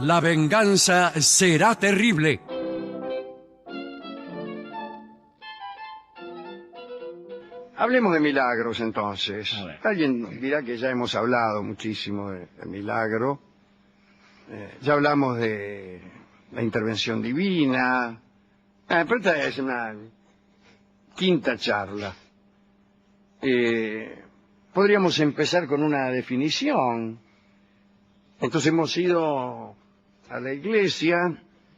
La venganza será terrible. Hablemos de milagros, entonces. Alguien dirá que ya hemos hablado muchísimo de milagro. Ya hablamos de la intervención divina. Pero esta es una quinta charla. Podríamos empezar con una definición. Entonces hemos ido a la iglesia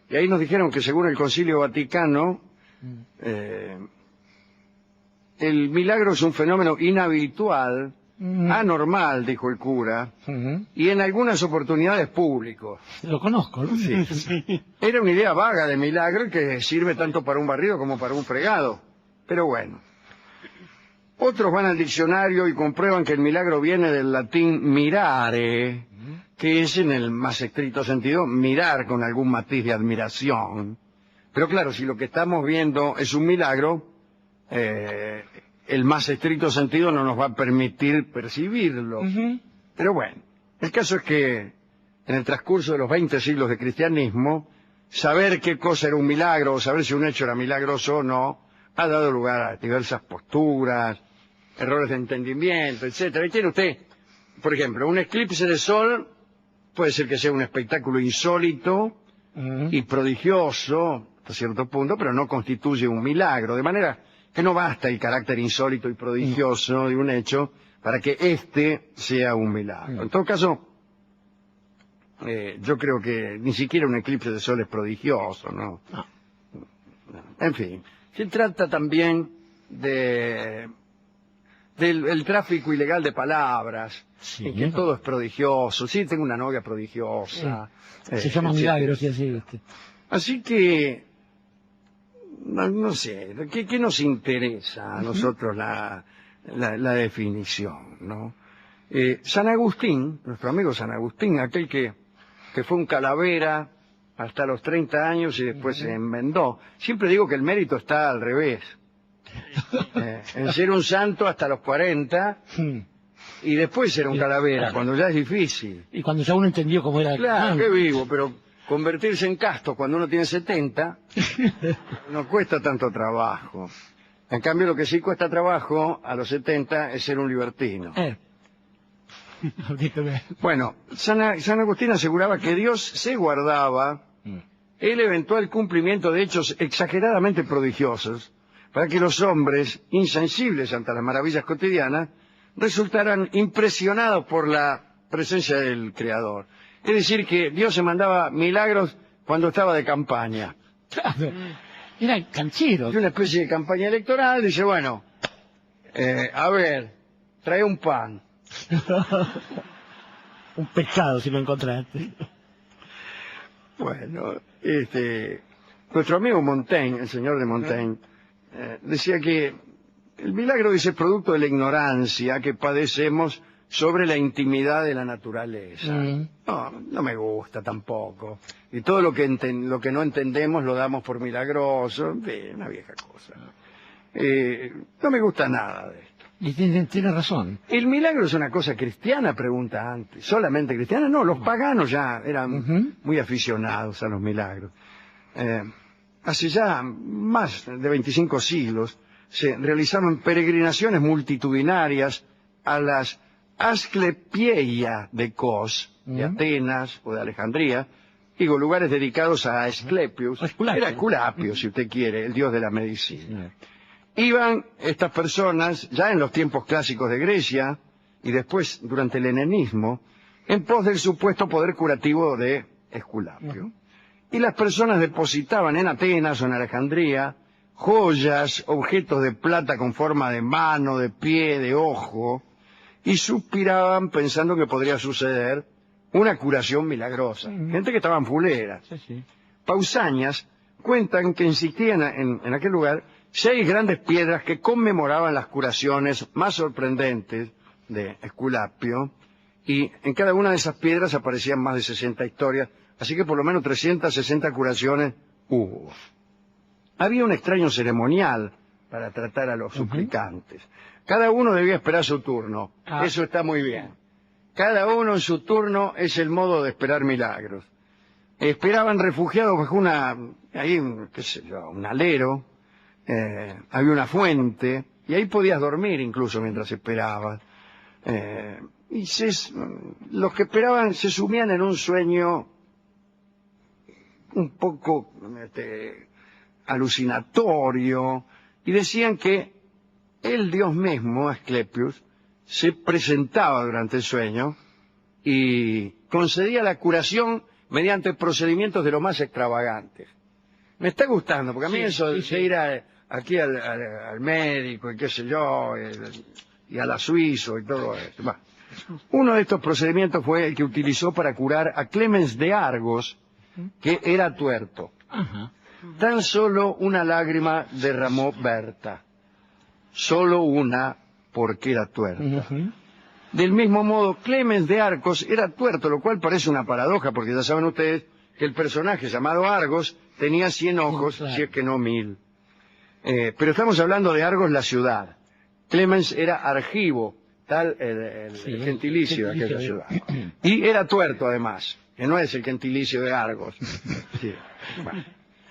y ahí nos dijeron que según el Concilio Vaticano, el milagro es un fenómeno inhabitual, anormal, dijo el cura, y en algunas oportunidades público. Lo conozco, ¿no? Sí. Era una idea vaga de milagro que sirve tanto para un barrido como para un fregado. Pero bueno. Otros van al diccionario y comprueban que el milagro viene del latín mirare, que es en el más estricto sentido mirar con algún matiz de admiración. Pero claro, si lo que estamos viendo es un milagro, el más estricto sentido no nos va a permitir percibirlo. Pero bueno, el caso es que en el transcurso de los 20 siglos de cristianismo, saber qué cosa era un milagro o saber si un hecho era milagroso o no, ha dado lugar a diversas posturas, errores de entendimiento, etcétera. Y tiene usted, por ejemplo, un eclipse de sol puede ser que sea un espectáculo insólito y prodigioso hasta cierto punto, pero no constituye un milagro, de manera que no basta el carácter insólito y prodigioso de un hecho para que éste sea un milagro. En todo caso, yo creo que ni siquiera un eclipse de sol es prodigioso, ¿no? En fin, se trata también del tráfico ilegal de palabras, en que todo es prodigioso. Sí, tengo una novia prodigiosa. Se llama milagros y así, ¿viste? Así que, no sé, ¿qué nos interesa a nosotros la definición, ¿no? San Agustín, nuestro amigo San Agustín, aquel que fue un calavera hasta los 30 años y después se enmendó. Siempre digo que el mérito está al revés. En ser un santo hasta los 40 y después ser un calavera, cuando ya es difícil. Y cuando ya uno entendió cómo era... Claro, qué vivo, pero convertirse en casto cuando uno tiene 70 no cuesta tanto trabajo. En cambio, lo que sí cuesta trabajo a los 70 es ser un libertino. Bueno, San Agustín aseguraba que Dios se guardaba el eventual cumplimiento de hechos exageradamente prodigiosos para que los hombres, insensibles ante las maravillas cotidianas, resultaran impresionados por la presencia del Creador. Es decir, que Dios se mandaba milagros cuando estaba de campaña. Era canchero. Y una especie de campaña electoral, dice, bueno, a ver, trae un pan. Un pescado si lo encontraste. Bueno, nuestro amigo Montaigne, el señor de Montaigne, decía que el milagro es el producto de la ignorancia que padecemos sobre la intimidad de la naturaleza. No me gusta tampoco. Y todo lo que no entendemos lo damos por milagroso. En fin, una vieja cosa. No me gusta nada de esto. Y tiene razón. ¿El milagro es una cosa cristiana? Pregunta antes. ¿Solamente cristiana? No, los paganos ya eran muy aficionados a los milagros. Hace ya más de 25 siglos se realizaron peregrinaciones multitudinarias a las Asclepieia de Kos, de Atenas o de Alejandría, digo, lugares dedicados a Asclepius. Era Esculapio, si usted quiere, el dios de la medicina. Iban estas personas, ya en los tiempos clásicos de Grecia, y después durante el helenismo, en pos del supuesto poder curativo de Esculapio. Y las personas depositaban en Atenas o en Alejandría joyas, objetos de plata con forma de mano, de pie, de ojo, y suspiraban pensando que podría suceder una curación milagrosa. Gente que estaban fuleras. Pausanias cuentan que insistían en aquel lugar 6 grandes piedras que conmemoraban las curaciones más sorprendentes de Esculapio, y en cada una de esas piedras aparecían más de 60 historias, así que por lo menos 360 curaciones hubo. Había un extraño ceremonial para tratar a los suplicantes. Cada uno debía esperar su turno. Eso está muy bien. Cada uno en su turno es el modo de esperar milagros. esperaban refugiados bajo qué sé yo, un alero, había una fuente, y ahí podías dormir incluso mientras esperabas. Y los que esperaban se sumían en un sueño un poco alucinatorio, y decían que el dios mismo, Asclepius, se presentaba durante el sueño y concedía la curación mediante procedimientos de lo más extravagantes. Me está gustando, porque a mí eso de ir aquí al médico y qué sé yo, y a la suizo y todo esto. Bah. Uno de estos procedimientos fue el que utilizó para curar a Clemens de Argos, que era tuerto. Ajá. Tan solo una lágrima derramó Berta. Solo una, porque era tuerta. Ujú. Del mismo modo, Clemens de Argos era tuerto, lo cual parece una paradoja, porque ya saben ustedes que el personaje llamado Argos tenía 100 ojos, claro. si es que no 1000. Pero estamos hablando de Argos, la ciudad. Clemens era Argivo, tal el gentilicio de aquella ciudad. Y era tuerto, además, que no es el gentilicio de Argos. Sí. Bueno.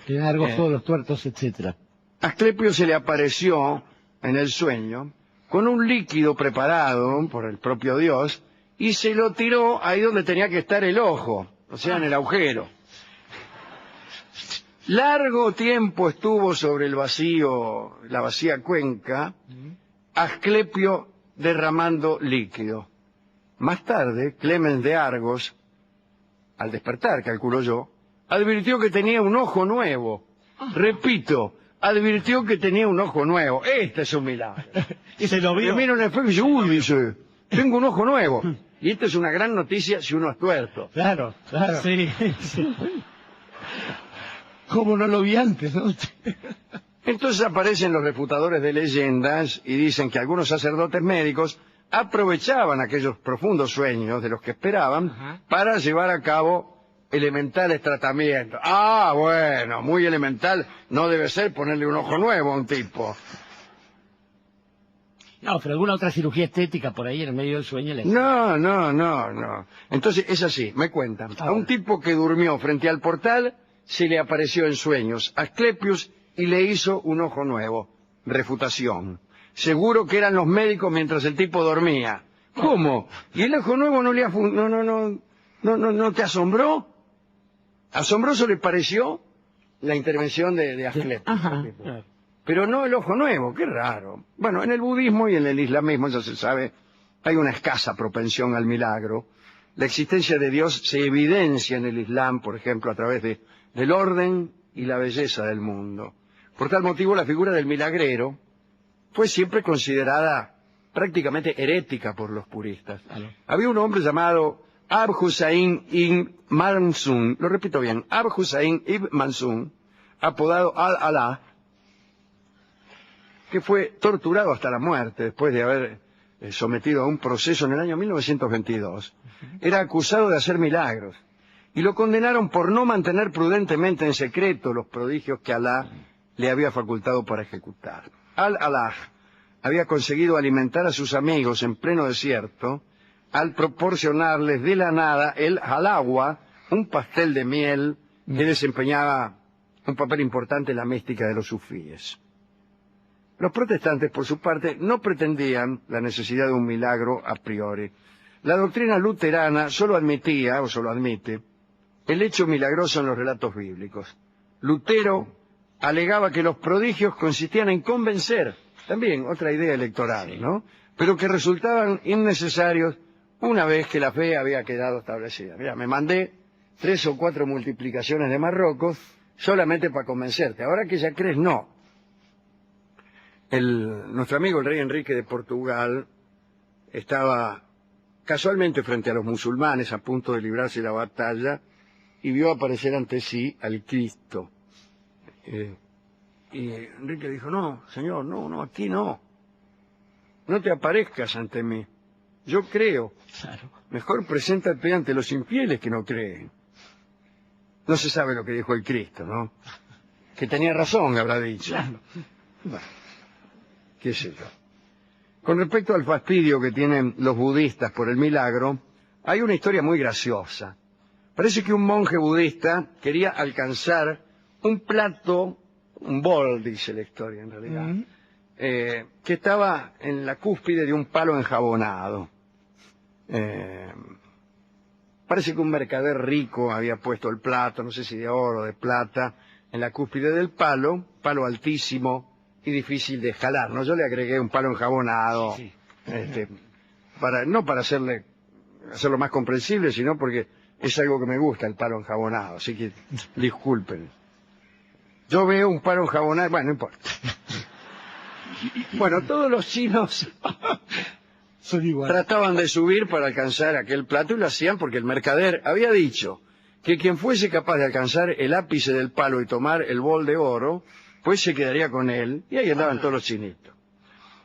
Que Argos todos los tuertos, etcétera. Asclepio se le apareció en el sueño con un líquido preparado por el propio Dios y se lo tiró ahí donde tenía que estar el ojo, o sea, en el agujero. Largo tiempo estuvo sobre el vacío, la vacía cuenca, Asclepio derramando líquido. Más tarde, Clemens de Argos, al despertar, calculo yo, advirtió que tenía un ojo nuevo. Repito, advirtió que tenía un ojo nuevo. Este es un milagro. Y se lo Y mira en el espejo y dice, uy, dice, tengo un ojo nuevo. Y esta es una gran noticia si uno es tuerto. Claro, claro. Sí. ¿Cómo no lo vi antes, no? Entonces aparecen los refutadores de leyendas y dicen que algunos sacerdotes médicos aprovechaban aquellos profundos sueños de los que esperaban para llevar a cabo elementales tratamientos. Ah, bueno, muy elemental no debe ser ponerle un ojo nuevo a un tipo. No, pero alguna otra cirugía estética por ahí en el medio del sueño le... No. Entonces es así, me cuentan. A un tipo que durmió frente al portal se le apareció en sueños Asclepius y le hizo un ojo nuevo. Refutación. Seguro que eran los médicos mientras el tipo dormía. ¿Cómo? ¿Y el ojo nuevo no le no te asombró? ¿Asombroso le pareció la intervención de Asclepius? Ajá. Pero no el ojo nuevo, qué raro. Bueno, en el budismo y en el islamismo, ya se sabe, hay una escasa propensión al milagro. La existencia de Dios se evidencia en el Islam, por ejemplo, a través del orden y la belleza del mundo. Por tal motivo, la figura del milagrero fue siempre considerada prácticamente herética por los puristas. Había un hombre llamado Abu Hussain ibn Mansur, lo repito bien, Abu Hussain ibn Mansur, apodado Al-Alá, que fue torturado hasta la muerte después de haber sometido a un proceso en el año 1922. Era acusado de hacer milagros y lo condenaron por no mantener prudentemente en secreto los prodigios que Alá le había facultado para ejecutar. Al-Alá había conseguido alimentar a sus amigos en pleno desierto al proporcionarles de la nada el halawa, un pastel de miel que desempeñaba un papel importante en la mística de los sufíes. Los protestantes, por su parte, no pretendían la necesidad de un milagro a priori. La doctrina luterana solo admitía, o solo admite, el hecho milagroso en los relatos bíblicos. Lutero alegaba que los prodigios consistían en convencer, también otra idea electoral, ¿no? Pero que resultaban innecesarios una vez que la fe había quedado establecida. Mira, me mandé 3 o 4 multiplicaciones de Marruecos solamente para convencerte. Ahora que ya crees, no. Nuestro amigo el rey Enrique de Portugal estaba casualmente frente a los musulmanes a punto de librarse la batalla y vio aparecer ante sí al Cristo. Y Enrique dijo, no, señor, no, aquí no. No te aparezcas ante mí. Yo creo. Claro. Mejor Preséntate ante los infieles que no creen. No se sabe lo que dijo el Cristo, ¿no? Que tenía razón, habrá dicho. Claro. Bueno, qué sé yo. Con respecto al fastidio que tienen los budistas por el milagro, hay una historia muy graciosa. Parece que un monje budista quería alcanzar un plato, un bol, dice la historia en realidad, que estaba en la cúspide de un palo enjabonado. Parece que un mercader rico había puesto el plato, no sé si de oro o de plata, en la cúspide del palo altísimo y difícil de jalar, ¿no? Yo le agregué un palo enjabonado, Sí. no para hacerlo más comprensible, sino porque es algo que me gusta, el palo enjabonado, así que disculpen. Yo veo un palo enjabonado, bueno, no importa. Bueno, todos los chinos Son iguales. trataban de subir para alcanzar aquel plato y lo hacían porque el mercader había dicho que quien fuese capaz de alcanzar el ápice del palo y tomar el bol de oro, pues se quedaría con él, y ahí andaban todos los chinitos.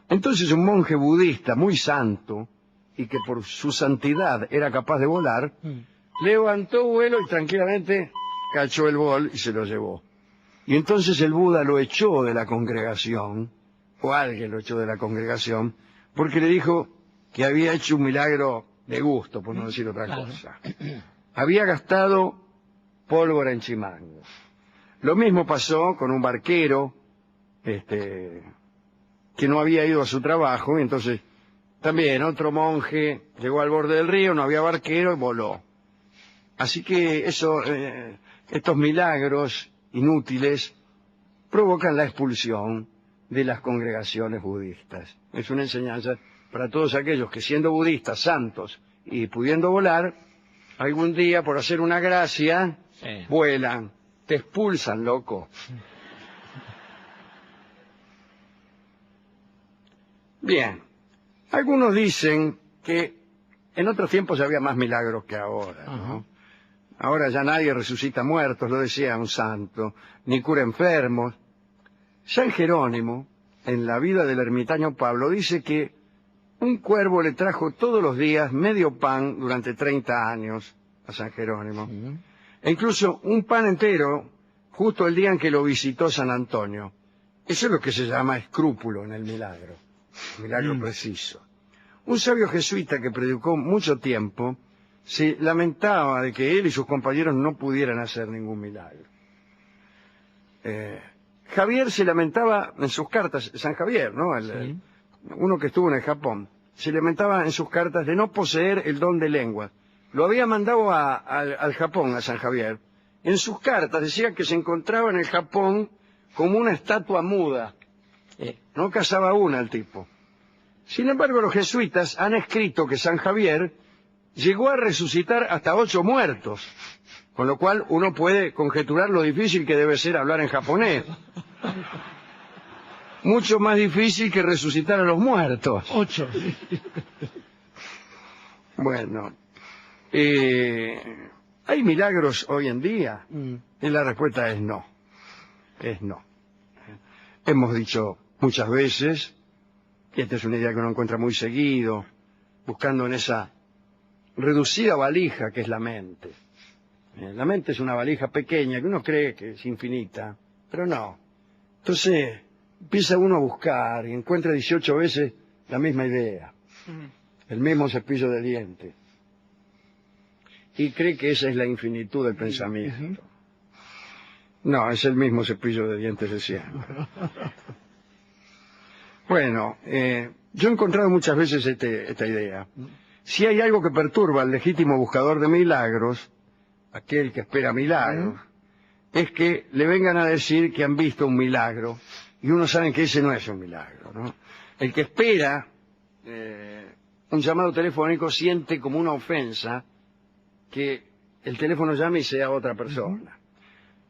Entonces un monje budista muy santo, y que por su santidad era capaz de volar, levantó vuelo y tranquilamente cachó el bol y se lo llevó. Y entonces el Buda lo echó de la congregación, o alguien lo echó de la congregación, porque le dijo que había hecho un milagro de gusto, por no decir otra cosa. Había gastado pólvora en chimangos. Lo mismo pasó con un barquero, que no había ido a su trabajo, y entonces también otro monje llegó al borde del río, no había barquero y voló. Así que estos milagros inútiles provocan la expulsión de las congregaciones budistas. Es una enseñanza para todos aquellos que, siendo budistas santos y pudiendo volar, algún día por hacer una gracia vuelan, te expulsan, loco. Bien, algunos dicen que en otros tiempos había más milagros que ahora, ¿no? Ahora ya nadie resucita muertos, lo decía un santo, ni cura enfermos. San Jerónimo, en la vida del ermitaño Pablo, dice que un cuervo le trajo todos los días medio pan durante 30 años a San Jerónimo. E incluso un pan entero justo el día en que lo visitó San Antonio. Eso es lo que se llama escrúpulo en el milagro preciso. Un sabio jesuita que predicó mucho tiempo se lamentaba de que él y sus compañeros no pudieran hacer ningún milagro. Javier se lamentaba en sus cartas, San Javier, ¿no? Uno que estuvo en el Japón, se lamentaba en sus cartas de no poseer el don de lengua. Lo había mandado al Japón, a San Javier. En sus cartas decía que se encontraba en el Japón como una estatua muda. No cazaba una el tipo. Sin embargo, los jesuitas han escrito que San Javier llegó a resucitar hasta 8 muertos, con lo cual uno puede conjeturar lo difícil que debe ser hablar en japonés. Mucho más difícil que resucitar a los muertos. 8. Bueno, ¿hay milagros hoy en día? Y la respuesta es no. Es no. Hemos dicho muchas veces, y esta es una idea que uno encuentra muy seguido, buscando en esa reducida valija que es la mente. La mente es una valija pequeña que uno cree que es infinita, pero no. Entonces empieza uno a buscar y encuentra 18 veces la misma idea, el mismo cepillo de dientes, y cree que esa es la infinitud del pensamiento. No, es el mismo cepillo de dientes de siempre. Bueno, yo he encontrado muchas veces esta idea. Si hay algo que perturba al legítimo buscador de milagros, aquel que espera milagros, es que le vengan a decir que han visto un milagro, y uno sabe que ese no es un milagro, ¿no? El que espera un llamado telefónico siente como una ofensa que el teléfono llame y sea otra persona.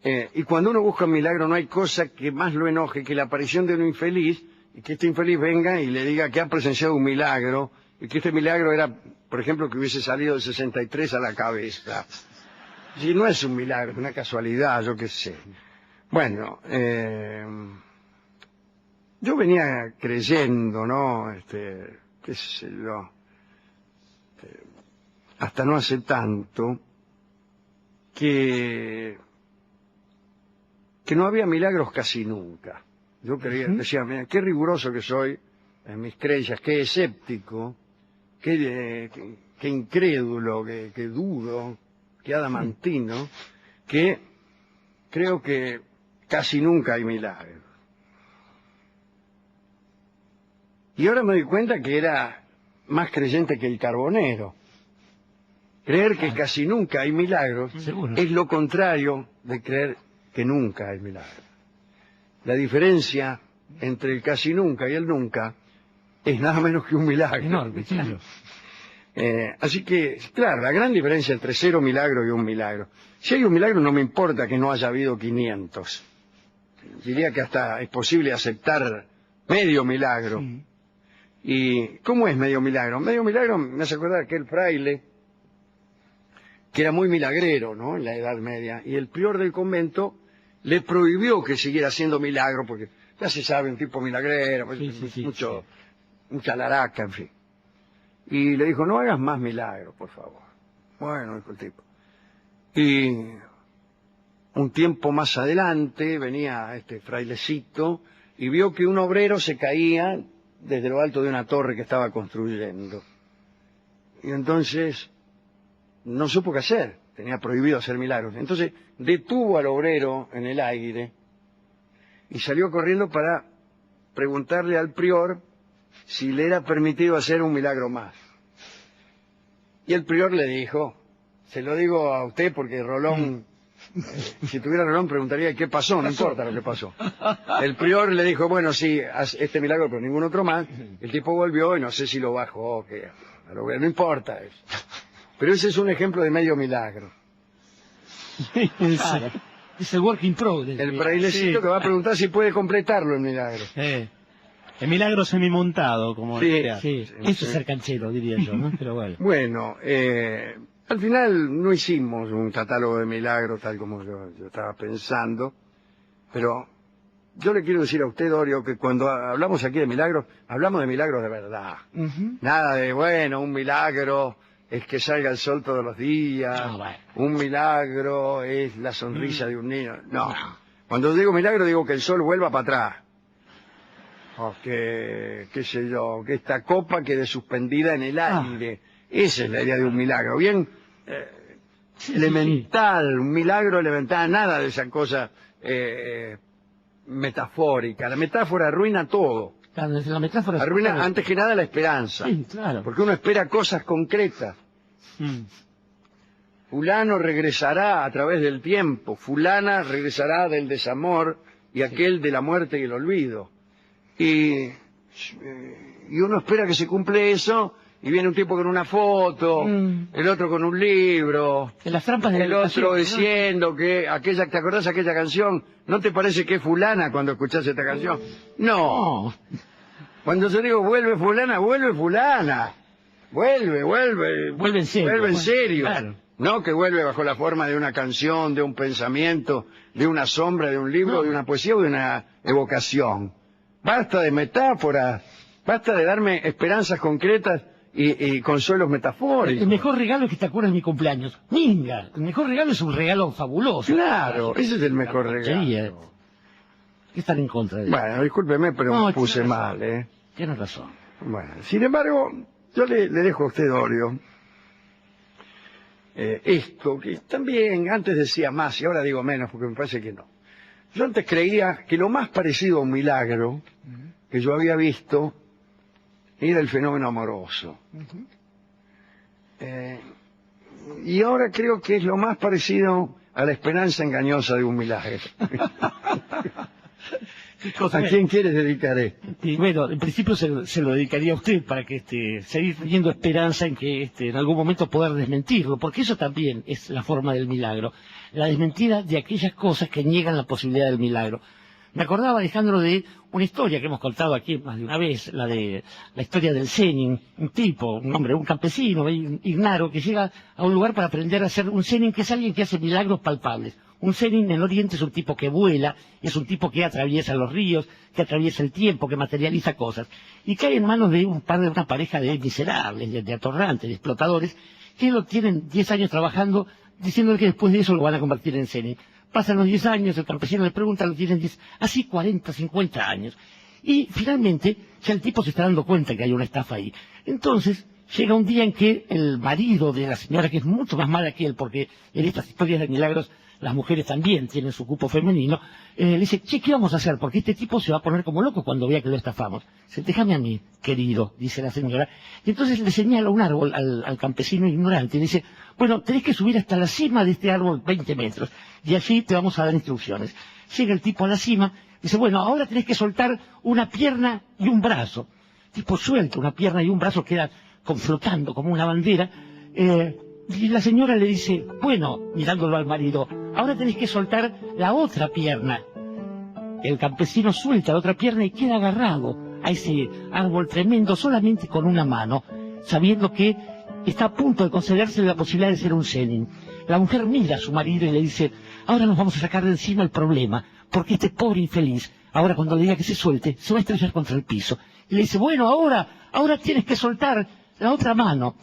Y cuando uno busca un milagro no hay cosa que más lo enoje que la aparición de un infeliz, y que este infeliz venga y le diga que ha presenciado un milagro, y que este milagro era, por ejemplo, que hubiese salido del 63 a la cabeza. Si no es un milagro, es una casualidad, yo qué sé. Bueno, yo venía creyendo, ¿no? Qué sé yo, hasta no hace tanto, que no había milagros casi nunca. Yo creía, decía, mira, qué riguroso que soy en mis creencias, qué escéptico, qué incrédulo, qué dudo que adamantino, que creo que casi nunca hay milagros. Y ahora me doy cuenta que era más creyente que el carbonero. Creer que casi nunca hay milagros Seguro. es lo contrario de creer que nunca hay milagros. La diferencia entre el casi nunca y el nunca es nada menos que un milagro. Enorme, claro. Así que, claro, la gran diferencia entre 0 milagros y un milagro. Si hay un milagro no me importa que no haya habido 500. Diría que hasta es posible aceptar medio milagro. Sí. ¿Y cómo es medio milagro? Medio milagro me hace acordar aquel fraile que era muy milagrero, ¿no?, en la Edad Media, y el prior del convento le prohibió que siguiera haciendo milagro, porque ya se sabe, un tipo milagrero, pues, Sí, mucha laraca, en fin. Y le dijo, no hagas más milagros, por favor. Bueno, dijo el tipo. Y un tiempo más adelante venía este frailecito y vio que un obrero se caía desde lo alto de una torre que estaba construyendo. Y entonces no supo qué hacer, tenía prohibido hacer milagros. Entonces detuvo al obrero en el aire y salió corriendo para preguntarle al prior si le era permitido hacer un milagro más. Y el prior le dijo, se lo digo a usted porque Rolón, si tuviera Rolón preguntaría qué pasó, no importa lo que pasó. El prior le dijo, bueno, sí, haz este milagro pero ningún otro más. El tipo volvió y no sé si lo bajó, que no importa eso. Pero ese es un ejemplo de medio milagro. Claro. Es el work in progress. El frailecito que va a preguntar si puede completarlo el milagro. El milagro semimontado, como Sí, decía. Sí, eso es ser canchero, diría yo, ¿no? Pero bueno. Bueno, al final no hicimos un catálogo de milagros tal como yo estaba pensando, pero yo le quiero decir a usted, Dorio, que cuando hablamos aquí de milagros, hablamos de milagros de verdad. Nada de, bueno, un milagro es que salga el sol todos los días, un milagro es la sonrisa de un niño. No, cuando digo milagro digo que el sol vuelva para atrás. O que, qué sé yo, que esta copa quede suspendida en el aire. Esa es la idea de un milagro. Bien elemental, un milagro elemental, nada de esa cosa metafórica. La metáfora arruina todo. Claro, la metáfora Arruina claro. antes que nada la esperanza. Sí, claro. Porque uno espera cosas concretas. Fulano regresará a través del tiempo. Fulana regresará del desamor y aquel de la muerte y el olvido. Y uno espera que se cumple eso y viene un tipo con una foto, el otro con un libro, En las trampas de la el otro educación, diciendo que aquella, ¿te acordás de aquella canción? ¿No te parece que es fulana cuando escuchás esta canción? No. No. Cuando yo digo vuelve fulana, vuelve fulana. Vuelve. Vuelve en serio. Vuelve en serio. Claro. No que vuelve bajo la forma de una canción, de un pensamiento, de una sombra, de un libro, de una poesía o de una evocación. Basta de metáforas, basta de darme esperanzas concretas y consuelos metafóricos. El mejor regalo es que te acuerdas de mi cumpleaños. Minga, el mejor regalo es un regalo fabuloso. Claro, ese es el mejor porquería. regalo. ¿Qué están en contra de eso? Bueno, discúlpeme, pero No, me puse tienes mal, ¿eh? Tienes razón. Bueno, sin embargo, yo le dejo a usted, Dorio, esto, que también antes decía más y ahora digo menos porque me parece que no. Yo antes creía que lo más parecido a un milagro que yo había visto era el fenómeno amoroso. Y ahora creo que es lo más parecido a la esperanza engañosa de un milagro. ¿A quién quieres dedicar esto? Y bueno, en principio se lo dedicaría a usted para que seguir teniendo esperanza en que en algún momento poder desmentirlo, porque eso también es la forma del milagro, la desmentida de aquellas cosas que niegan la posibilidad del milagro. Me acordaba, Alejandro, de una historia que hemos contado aquí más de una vez, la historia del Zenin, un tipo, un hombre, un campesino, ignaro, que llega a un lugar para aprender a hacer un Zenin, que es alguien que hace milagros palpables. Un Zenin en Oriente es un tipo que vuela, es un tipo que atraviesa los ríos, que atraviesa el tiempo, que materializa cosas. Y cae en manos de una pareja de miserables, de atorrantes, de explotadores, que lo tienen 10 años trabajando, diciéndole que después de eso lo van a convertir en Zenin. Pasan los 10 años, el campesino le pregunta, lo tienen 10, así 40, 50 años. Y finalmente, ya el tipo se está dando cuenta que hay una estafa ahí. Entonces, llega un día en que el marido de la señora, que es mucho más mala que él, porque en estas historias de milagros las mujeres también tienen su cupo femenino, le dice, che, ¿qué vamos a hacer? Porque este tipo se va a poner como loco cuando vea que lo estafamos. Dice, déjame a mí, querido, dice la señora. Y entonces le señala un árbol al campesino ignorante y dice, bueno, tenés que subir hasta la cima de este árbol 20 metros y allí te vamos a dar instrucciones. Llega el tipo a la cima, dice, bueno, ahora tenés que soltar una pierna y un brazo. El tipo suelta una pierna y un brazo, queda flotando como una bandera. Y la señora le dice, bueno, mirándolo al marido, ahora tenés que soltar la otra pierna. El campesino suelta la otra pierna y queda agarrado a ese árbol tremendo solamente con una mano, sabiendo que está a punto de concederse la posibilidad de ser un zenin. La mujer mira a su marido y le dice, ahora nos vamos a sacar de encima el problema, porque este pobre infeliz, ahora cuando le diga que se suelte, se va a estrellar contra el piso. Y le dice, bueno, ahora tienes que soltar la otra mano.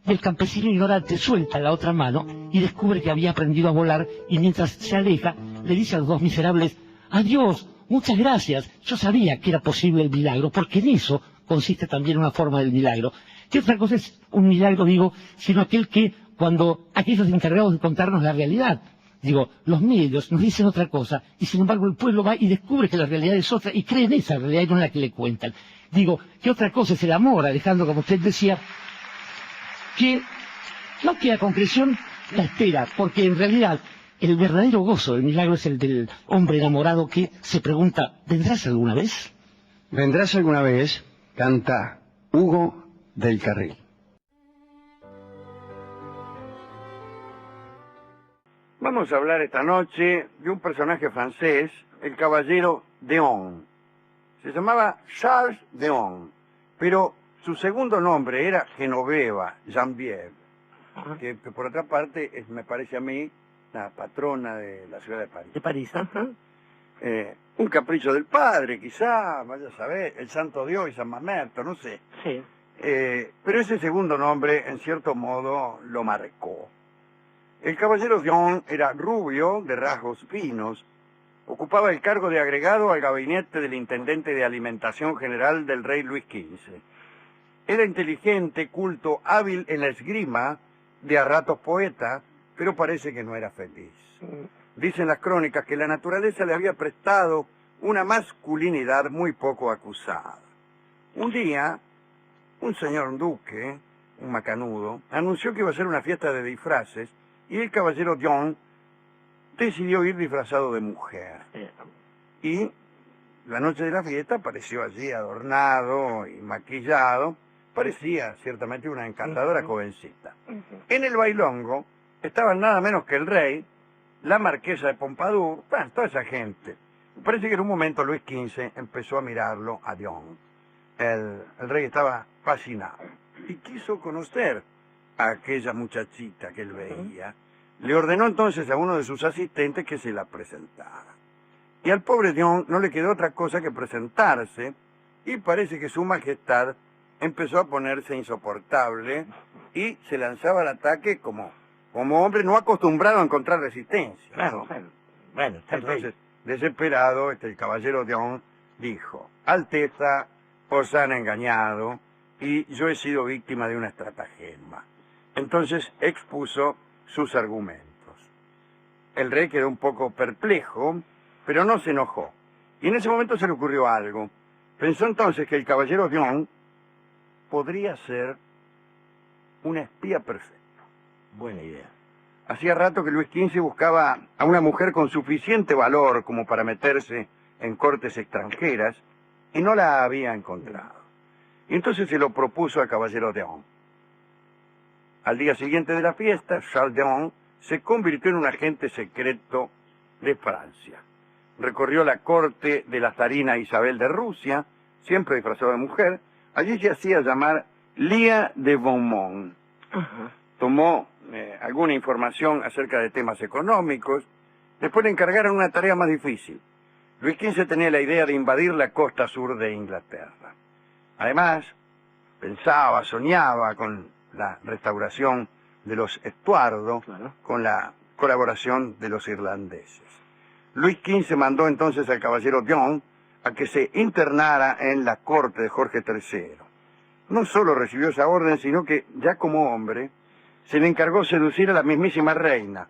Y el campesino ignorante suelta la otra mano y descubre que había aprendido a volar, y mientras se aleja le dice a los dos miserables, adiós, muchas gracias, yo sabía que era posible el milagro, porque en eso consiste también una forma del milagro. ¿Qué otra cosa es un milagro, digo, sino aquel que cuando aquellos encargados de contarnos la realidad, digo, los medios nos dicen otra cosa, y sin embargo el pueblo va y descubre que la realidad es otra y cree en esa realidad y no en la que le cuentan? Digo, ¿qué otra cosa es el amor, Alejandro, como usted decía, que no queda concreción, la espera, porque en realidad el verdadero gozo del milagro es el del hombre enamorado que se pregunta, ¿vendrás alguna vez? ¿Vendrás alguna vez? Canta Hugo del Carril. Vamos a hablar esta noche de un personaje francés, el caballero d'Eon. Se llamaba Charles d'Eon, pero su segundo nombre era Genoveva Geneviève, que por otra parte es, me parece a mí, la patrona de la ciudad de París. De París, ajá. Un capricho del padre, quizá, vaya a saber, el Santo Dios y San Mamerto, no sé. Sí. Pero ese segundo nombre, en cierto modo, lo marcó. El caballero d'Eon era rubio, de rasgos finos, ocupaba el cargo de agregado al gabinete del intendente de alimentación general del rey Luis XV. Era inteligente, culto, hábil en la esgrima, de a ratos poeta, pero parece que no era feliz. Dicen las crónicas que la naturaleza le había prestado una masculinidad muy poco acusada. Un día, un señor duque, un macanudo, anunció que iba a ser una fiesta de disfraces y el caballero d'Eon decidió ir disfrazado de mujer. Y la noche de la fiesta apareció allí adornado y maquillado. Parecía ciertamente una encantadora jovencita. En el bailongo estaban nada menos que el rey, la marquesa de Pompadour, bueno, toda esa gente. Parece que en un momento Luis XV empezó a mirarlo a d'Eon. El rey estaba fascinado y quiso conocer a aquella muchachita que él veía. Le ordenó entonces a uno de sus asistentes que se la presentara. Y al pobre d'Eon no le quedó otra cosa que presentarse, y parece que su majestad empezó a ponerse insoportable y se lanzaba al ataque como hombre no acostumbrado a encontrar resistencia. Claro, ¿no? bueno, está Entonces, desesperado, el caballero d'Eon dijo, Alteza, os han engañado y yo he sido víctima de una estratagema. Entonces expuso sus argumentos. El rey quedó un poco perplejo, pero no se enojó. Y en ese momento se le ocurrió algo. Pensó entonces que el caballero d'Eon podría ser un espía perfecto. buena idea. Hacía rato que Luis XV buscaba a una mujer con suficiente valor como para meterse en cortes extranjeras y no la había encontrado. Y entonces se lo propuso al caballero d'Eon. Al día siguiente de la fiesta, Charles d'Eon se convirtió en un agente secreto de Francia. Recorrió la corte de la zarina Isabel de Rusia, siempre disfrazado de mujer. Allí se hacía llamar Lia de Beaumont. Tomó alguna información acerca de temas económicos. Después le encargaron una tarea más difícil. Luis XV tenía la idea de invadir la costa sur de Inglaterra. Además, pensaba, soñaba con la restauración de los Estuardo, con la colaboración de los irlandeses. Luis XV mandó entonces al caballero d'Eon a que se internara en la corte de Jorge III. no solo recibió esa orden, sino que ya como hombre se le encargó seducir a la mismísima reina.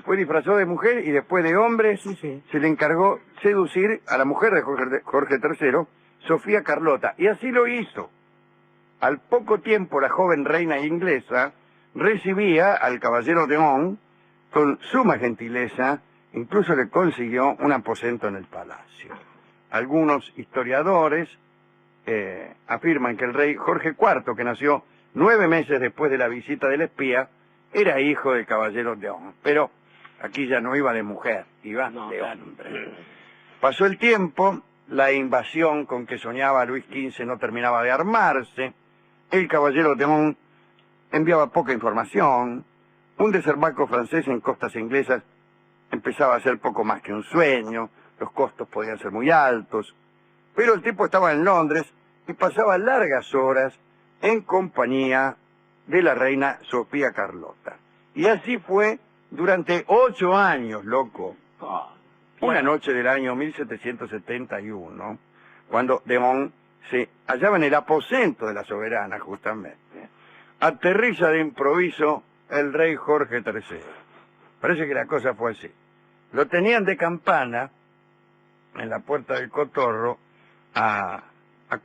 Fue disfrazado de mujer y después de hombre se le encargó seducir a la mujer de Jorge III, Sofía Carlota, y así lo hizo. Al poco tiempo la joven reina inglesa recibía al caballero d'Eon con suma gentileza, incluso le consiguió un aposento en el palacio. Algunos historiadores afirman que el rey Jorge IV, que nació 9 meses después de la visita del espía, era hijo del caballero d'Eon, pero aquí ya no iba de mujer, iba de hombre. Pasó el tiempo, la invasión con que soñaba Luis XV no terminaba de armarse, el caballero d'Eon enviaba poca información, un desembarco francés en costas inglesas empezaba a ser poco más que un sueño, los costos podían ser muy altos, pero el tipo estaba en Londres y pasaba largas horas en compañía de la reina Sofía Carlota. Y así fue durante 8 años, loco. Una noche del año 1771, cuando d'Eon se hallaba en el aposento de la soberana, justamente, aterriza de improviso el rey Jorge III. Parece que la cosa fue así. Lo tenían de campana en la puerta del cotorro a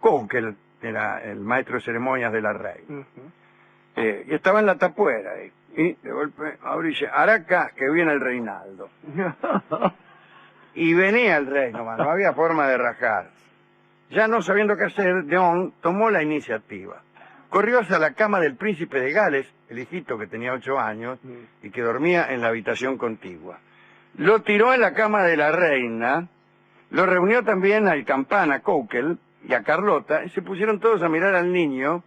Coquel, que era el maestro de ceremonias de la reina. Y estaba en la tapuera, y de golpe abre y dice: Araca, que viene el Reinaldo. Y venía el rey nomás, no había forma de rajar. Ya no sabiendo qué hacer, d'Eon tomó la iniciativa. Corrió hacia la cama del príncipe de Gales, el hijito que tenía 8 años, y que dormía en la habitación contigua. Lo tiró en la cama de la reina, lo reunió también al campana Coquel y a Carlota, y se pusieron todos a mirar al niño,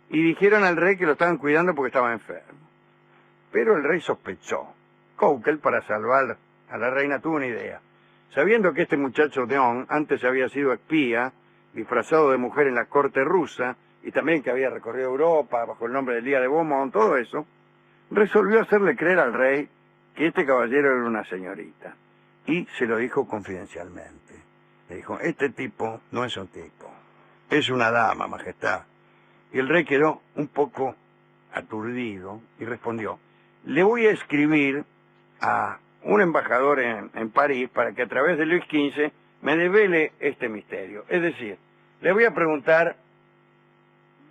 y dijeron al rey que lo estaban cuidando porque estaba enfermo. Pero el rey sospechó. Coquel, para salvar a la reina, tuvo una idea. Sabiendo que este muchacho d'Eon antes había sido espía, disfrazado de mujer en la corte rusa, y también que había recorrido Europa bajo el nombre del Día de Beaumont, todo eso, resolvió hacerle creer al rey que este caballero era una señorita. Y se lo dijo confidencialmente. Le dijo: este tipo no es un tipo, es una dama, majestad. Y el rey quedó un poco aturdido y respondió: le voy a escribir a un embajador en París para que a través de Luis XV me devele este misterio. Es decir, le voy a preguntar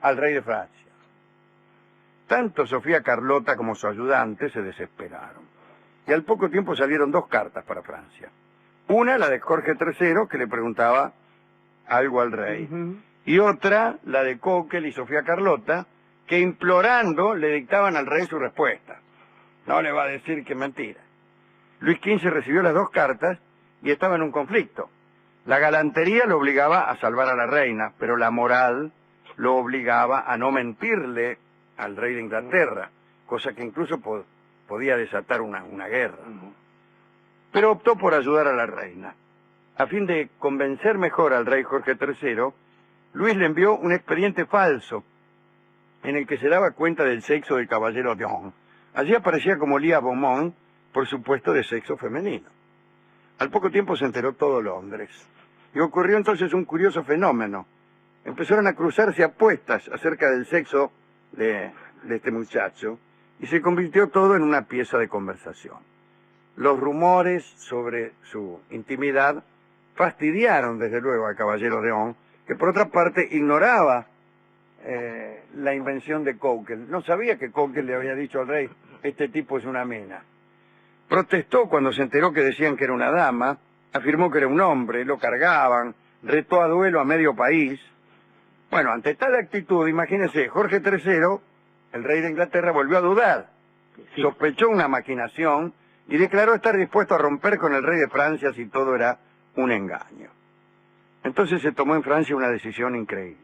al rey de Francia. Tanto Sofía Carlota como su ayudante se desesperaron. Y al poco tiempo salieron 2 cartas para Francia. Una, la de Jorge III, que le preguntaba algo al rey. Y otra, la de Coquel y Sofía Carlota, que implorando le dictaban al rey su respuesta. No le va a decir que es mentira. Luis XV recibió las 2 cartas y estaba en un conflicto. La galantería lo obligaba a salvar a la reina, pero la moral lo obligaba a no mentirle al rey de Inglaterra, cosa que incluso podía desatar una guerra. Pero optó por ayudar a la reina. A fin de convencer mejor al rey Jorge III, Luis le envió un expediente falso en el que se daba cuenta del sexo del caballero d'Eon. Allí aparecía como Lía Beaumont, por supuesto de sexo femenino. Al poco tiempo se enteró todo Londres. Y ocurrió entonces un curioso fenómeno. Empezaron a cruzarse apuestas acerca del sexo de este muchacho, y se convirtió todo en una pieza de conversación. Los rumores sobre su intimidad fastidiaron desde luego al caballero d'Eon, que por otra parte ignoraba la invención de Coquel. No sabía que Coquel le había dicho al rey: este tipo es una mina. Protestó cuando se enteró que decían que era una dama, afirmó que era un hombre, lo cargaban, retó a duelo a medio país. Bueno, ante tal actitud, imagínense, Jorge III, el rey de Inglaterra, volvió a dudar. Sospechó una maquinación y declaró estar dispuesto a romper con el rey de Francia si todo era un engaño. Entonces se tomó en Francia una decisión increíble.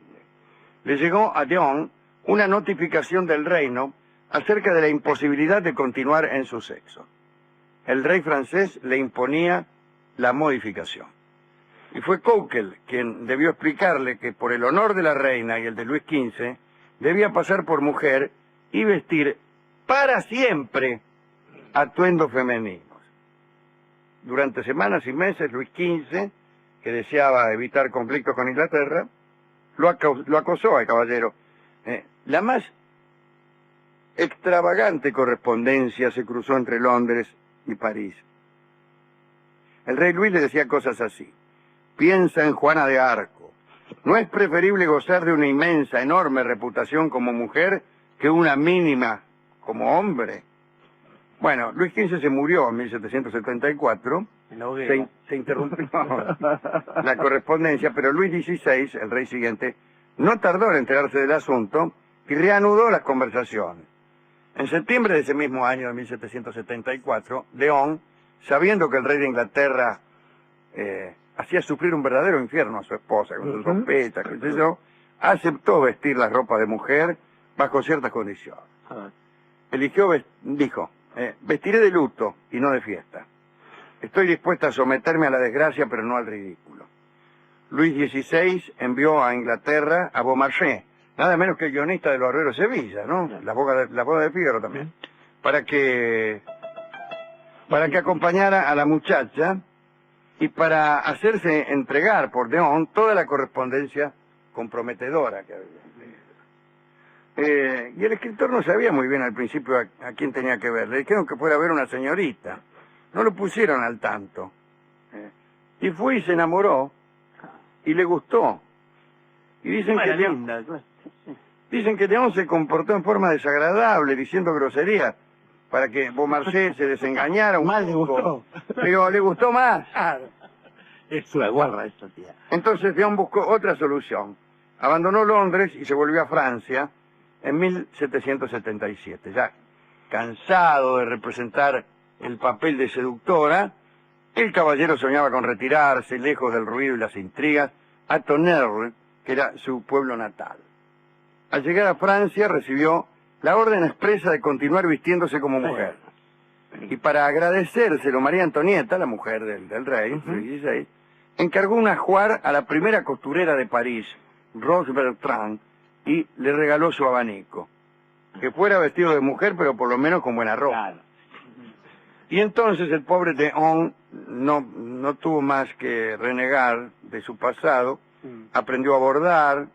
Le llegó a d'Eon una notificación del reino acerca de la imposibilidad de continuar en su sexo. El rey francés le imponía la modificación. Y fue Coquel quien debió explicarle que por el honor de la reina y el de Luis XV, debía pasar por mujer y vestir para siempre atuendos femeninos. Durante semanas y meses, Luis XV, que deseaba evitar conflictos con Inglaterra, lo acosó al caballero. La más extravagante correspondencia se cruzó entre Londres y París. El rey Luis le decía cosas así: piensa en Juana de Arco. ¿No es preferible gozar de una inmensa, enorme reputación como mujer que una mínima como hombre? Bueno, Luis XV se murió en 1774. Se interrumpió la correspondencia, pero Luis XVI, el rey siguiente, no tardó en enterarse del asunto y reanudó las conversaciones. En septiembre de ese mismo año de 1774, León, sabiendo que el rey de Inglaterra hacía sufrir un verdadero infierno a su esposa, con sus sospechas, qué sé yo, aceptó vestir la ropa de mujer bajo ciertas condiciones. Dijo, vestiré de luto y no de fiesta. Estoy dispuesta a someterme a la desgracia, pero no al ridículo. Luis XVI envió a Inglaterra a Beaumarchais, nada menos que el guionista de Los Arrieros de Sevilla, ¿no? La boda de Fígaro también, para que acompañara a la muchacha y para hacerse entregar por León toda la correspondencia comprometedora que había. Y el escritor no sabía muy bien al principio a quién tenía que ver. Le dijeron que fuera a ver una señorita. No lo pusieron al tanto. Y fue y se enamoró y le gustó. Y dicen que León se comportó en forma desagradable, diciendo groserías, para que Beaumarchais se desengañara un poco. Le gustó. Pero le gustó más. Es una guarra esto, tía. Entonces León buscó otra solución. Abandonó Londres y se volvió a Francia en 1777. Ya cansado de representar el papel de seductora, el caballero soñaba con retirarse, lejos del ruido y las intrigas, a Tonnerre, que era su pueblo natal. Al llegar a Francia recibió la orden expresa de continuar vistiéndose como mujer. Y para agradecérselo, María Antonieta, la mujer del rey, Luis XVI, encargó un ajuar a la primera costurera de París, Rose Bertrand, y le regaló su abanico. Que fuera vestido de mujer, pero por lo menos con buena ropa. Claro. Y entonces el pobre León no tuvo más que renegar de su pasado. Aprendió a bordar,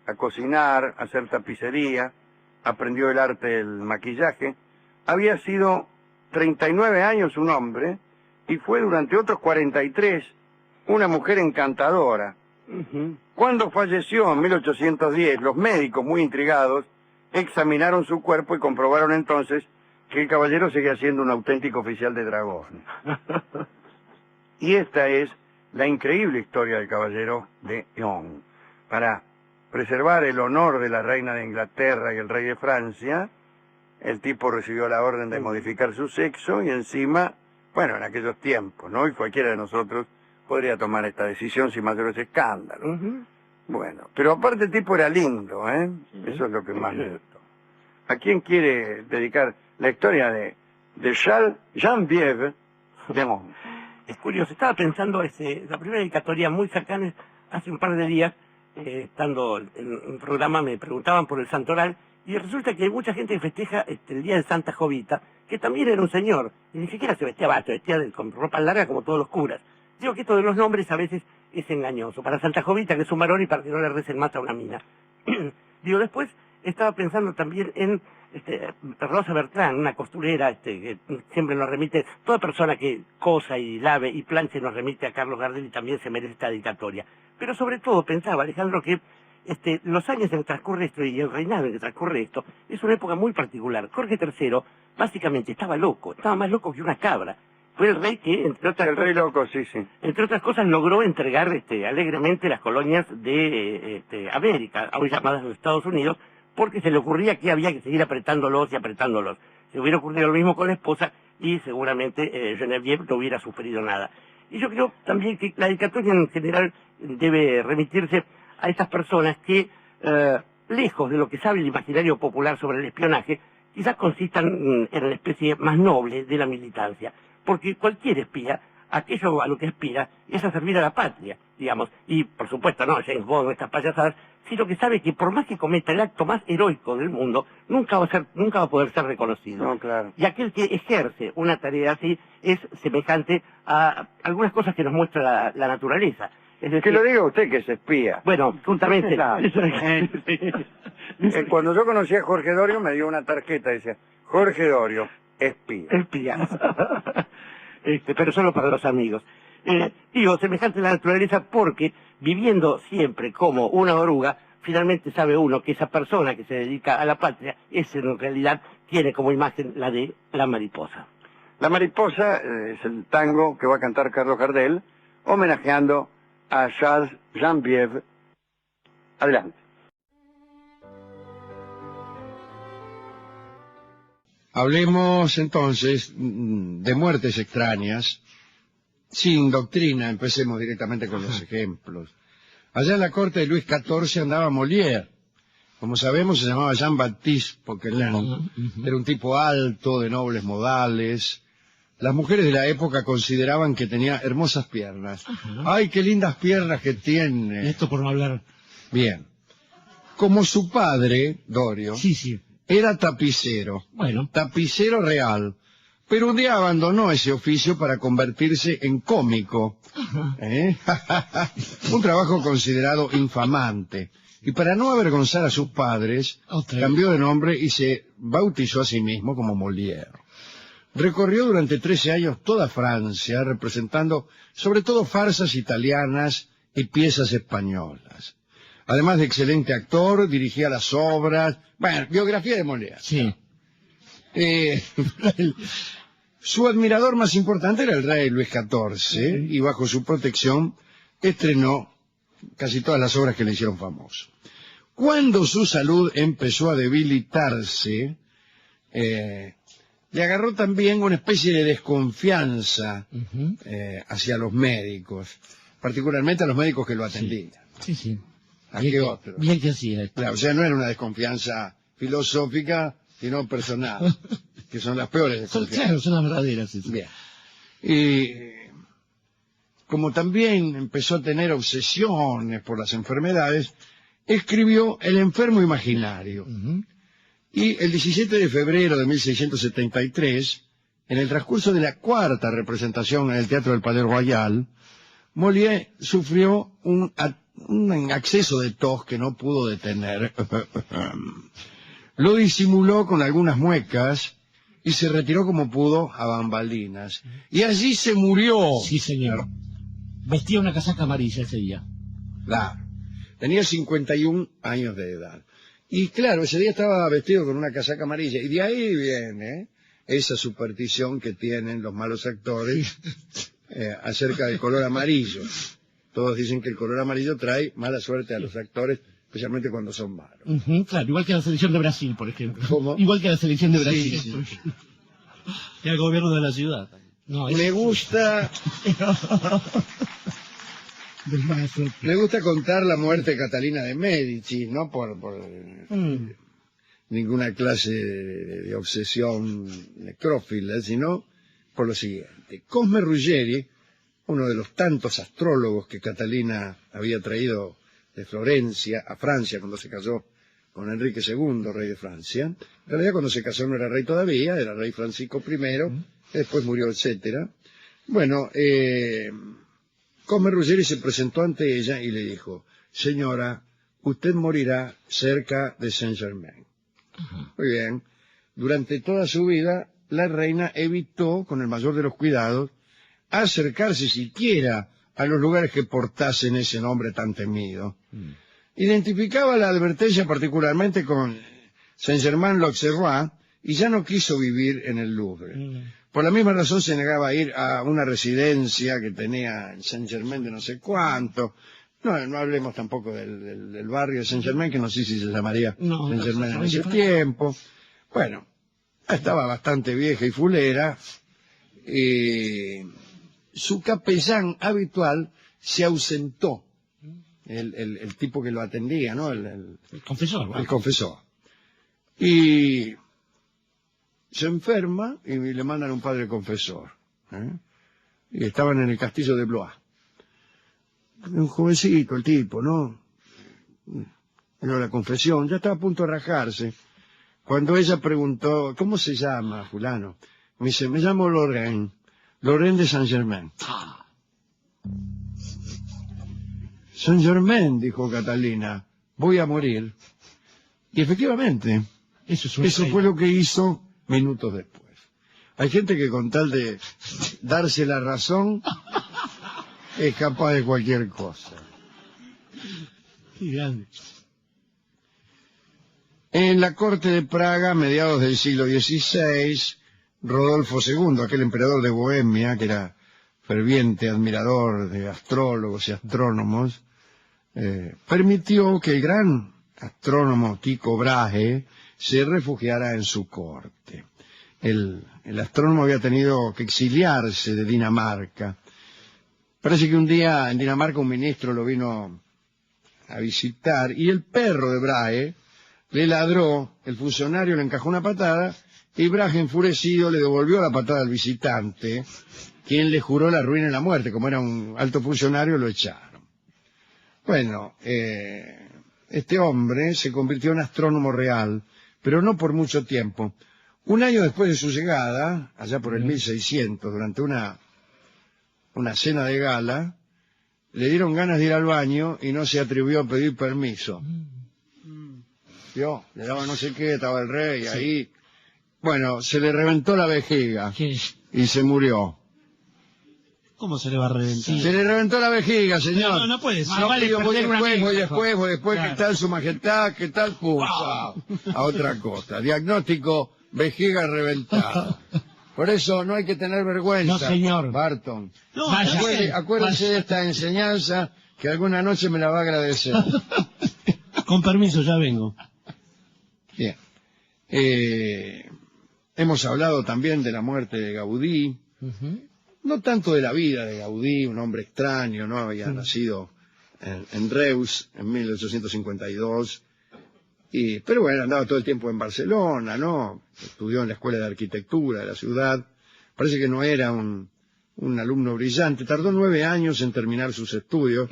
a cocinar, a hacer tapicería, aprendió el arte del maquillaje. Había sido 39 años un hombre y fue durante otros 43 una mujer encantadora. Cuando falleció en 1810, los médicos, muy intrigados, examinaron su cuerpo y comprobaron entonces que el caballero seguía siendo un auténtico oficial de dragones. Y esta es la increíble historia del caballero de León. Para preservar el honor de la reina de Inglaterra y el rey de Francia, el tipo recibió la orden de modificar su sexo y encima, bueno, en aquellos tiempos, ¿no? Y cualquiera de nosotros podría tomar esta decisión sin mayores escándalos. Bueno, pero aparte el tipo era lindo, ¿eh? Eso es lo que más me gustó. ¿A quién quiere dedicar la historia de Charles Geneviève León? Es curioso, estaba pensando la primera dedicatoria muy cercana, hace un par de días, estando en un programa, me preguntaban por el santoral, y resulta que hay mucha gente que festeja el día de Santa Jovita, que también era un señor, y ni siquiera se vestía basto, vestía con ropa larga como todos los curas. Digo que esto de los nombres a veces es engañoso. Para Santa Jovita, que es un varón, y para que no le recen más a una mina. Digo, después estaba pensando también en Rosa Bertrand, una costurera que siempre nos remite, toda persona que cosa y lave y planche nos remite a Carlos Gardel y también se merece esta dedicatoria. Pero sobre todo pensaba, Alejandro, que los años en que transcurre esto y el reinado en que transcurre esto es una época muy particular. Jorge III básicamente estaba loco, estaba más loco que una cabra. Fue el rey que, entre otras cosas, rey loco, sí. Entre otras cosas, logró entregar alegremente las colonias de América, hoy llamadas los Estados Unidos, porque se le ocurría que había que seguir apretándolos y apretándolos. Se hubiera ocurrido lo mismo con la esposa y seguramente Geneviève no hubiera sufrido nada. Y yo creo también que la dedicatoria en general debe remitirse a estas personas que, lejos de lo que sabe el imaginario popular sobre el espionaje, quizás consistan en la especie más noble de la militancia. Porque cualquier espía, aquello a lo que aspira es a servir a la patria, digamos. Y, por supuesto, no James Bond, estas payasadas, sino que sabe que por más que cometa el acto más heroico del mundo, nunca va a poder ser reconocido. No, claro. Y aquel que ejerce una tarea así es semejante a algunas cosas que nos muestra la naturaleza. Es decir, Que lo diga usted que es espía. bueno, justamente. Claro. Cuando yo conocí a Jorge Dorio me dio una tarjeta, decía, Jorge Dorio, espía. Espías. Pero solo para los amigos. Digo, semejante a la naturaleza porque viviendo siempre como una oruga, finalmente sabe uno que esa persona que se dedica a la patria, ese en realidad tiene como imagen la de la mariposa. La mariposa es el tango que va a cantar Carlos Gardel, homenajeando a Charles Jean-Pierre. Adelante. Hablemos entonces de muertes extrañas, sin doctrina, empecemos directamente con los ejemplos. Allá en la corte de Luis XIV andaba Molière. Como sabemos, se llamaba Jean-Baptiste Poquelin. Era un tipo alto, de nobles modales. Las mujeres de la época consideraban que tenía hermosas piernas. ¡Ay, qué lindas piernas que tiene! Esto por no hablar. Bien. Como su padre, Dorio, Sí. era tapicero. Bueno. Tapicero real. Pero un día abandonó ese oficio para convertirse en cómico. Un trabajo considerado infamante. Y para no avergonzar a sus padres, cambió de nombre y se bautizó a sí mismo como Molière. Recorrió durante 13 años toda Francia, representando sobre todo farsas italianas y piezas españolas. Además de excelente actor, dirigía las obras... Bueno, biografía de Molière. Sí. Su admirador más importante era el rey Luis XIV, y bajo su protección estrenó casi todas las obras que le hicieron famoso. Cuando su salud empezó a debilitarse, le agarró también una especie de desconfianza hacia los médicos, particularmente a los médicos que lo atendían. Sí. ¿A qué otros? Bien que hacía. Claro, o sea, no era una desconfianza filosófica, sino personal, que son las peores desconfianzas. Claro, son las verdaderas. Sí. Bien. Y como también empezó a tener obsesiones por las enfermedades, escribió El enfermo imaginario. Y el 17 de febrero de 1673, en el transcurso de la cuarta representación en el Teatro del Palais Royal, Molière sufrió un acceso de tos que no pudo detener. Lo disimuló con algunas muecas y se retiró como pudo a bambalinas. Y allí se murió. Sí, señor. Vestía una casaca amarilla ese día. Claro. Tenía 51 años de edad. Y claro, ese día estaba vestido con una casaca amarilla. Y de ahí viene esa superstición que tienen los malos actores acerca del color amarillo. Todos dicen que el color amarillo trae mala suerte a los actores, especialmente cuando son malos. Claro, igual que a la selección de Brasil, por ejemplo. ¿Cómo? Igual que a la selección de Brasil. Sí. Y al gobierno de la ciudad. No, Me gusta contar la muerte de Catalina de Médici, no por ninguna clase de obsesión necrófila, sino por lo siguiente. Cosme Ruggeri, uno de los tantos astrólogos que Catalina había traído de Florencia a Francia cuando se casó con Enrique II, rey de Francia. En realidad cuando se casó no era rey todavía, era rey Francisco I, después murió, etcétera. Bueno, Cosme Ruggeri se presentó ante ella y le dijo: señora, usted morirá cerca de Saint-Germain. Muy bien. Durante toda su vida, la reina evitó, con el mayor de los cuidados, acercarse siquiera a los lugares que portasen ese nombre tan temido. Identificaba la advertencia particularmente con Saint-Germain-l'Auxerrois y ya no quiso vivir en el Louvre. Por la misma razón se negaba a ir a una residencia que tenía en Saint-Germain de no sé cuánto. No hablemos tampoco del barrio de Saint-Germain, que no sé si se llamaría Saint-Germain en ese tiempo. Bueno, estaba bastante vieja y fulera. Su capellán habitual se ausentó, el tipo que lo atendía, ¿no? El confesor. El confesor. Y se enferma y le mandan un padre confesor. Y estaban en el castillo de Blois. Un jovencito el tipo, ¿no? Pero la confesión, ya estaba a punto de rajarse. Cuando ella preguntó, ¿cómo se llama, fulano? Me dice, me llamo Lorraine de Saint-Germain. Saint Germain, dijo Catalina, voy a morir. Y efectivamente, eso fue lo que hizo minutos después. Hay gente que con tal de darse la razón es capaz de cualquier cosa. Qué grande. En la corte de Praga, a mediados del siglo XVI, Rodolfo II, aquel emperador de Bohemia, que era ferviente admirador de astrólogos y astrónomos, permitió que el gran astrónomo Tycho Brahe se refugiara en su corte. El astrónomo había tenido que exiliarse de Dinamarca. Parece que un día en Dinamarca un ministro lo vino a visitar y el perro de Brahe le ladró, el funcionario le encajó una patada y Brahe, enfurecido, le devolvió la patada al visitante, quien le juró la ruina y la muerte. Como era un alto funcionario, lo echaron. Bueno, este hombre se convirtió en astrónomo real, pero no por mucho tiempo. Un año después de su llegada, allá por el 1600, durante una cena de gala, le dieron ganas de ir al baño y no se atrevió a pedir permiso. ¿Vio? Le daba no sé qué, estaba el rey ahí. Bueno, se le reventó la vejiga y se murió. ¿Cómo se le va a reventar? Se le reventó la vejiga, señor. No puede ser. No, vale digo, voy perder después, claro. ¿qué tal su majestad? ¿Qué tal? Pum, a otra cosa. Diagnóstico, vejiga reventada. Por eso no hay que tener vergüenza. No, señor. Barton. No, Acuérdese de esta enseñanza que alguna noche me la va a agradecer. Con permiso, ya vengo. Bien. Hemos hablado también de la muerte de Gaudí. No tanto de la vida de Gaudí, un hombre extraño, ¿no? Había nacido en Reus en 1852. Pero bueno, andaba todo el tiempo en Barcelona, ¿no? Estudió en la Escuela de Arquitectura de la ciudad. Parece que no era un alumno brillante. Tardó 9 años en terminar sus estudios.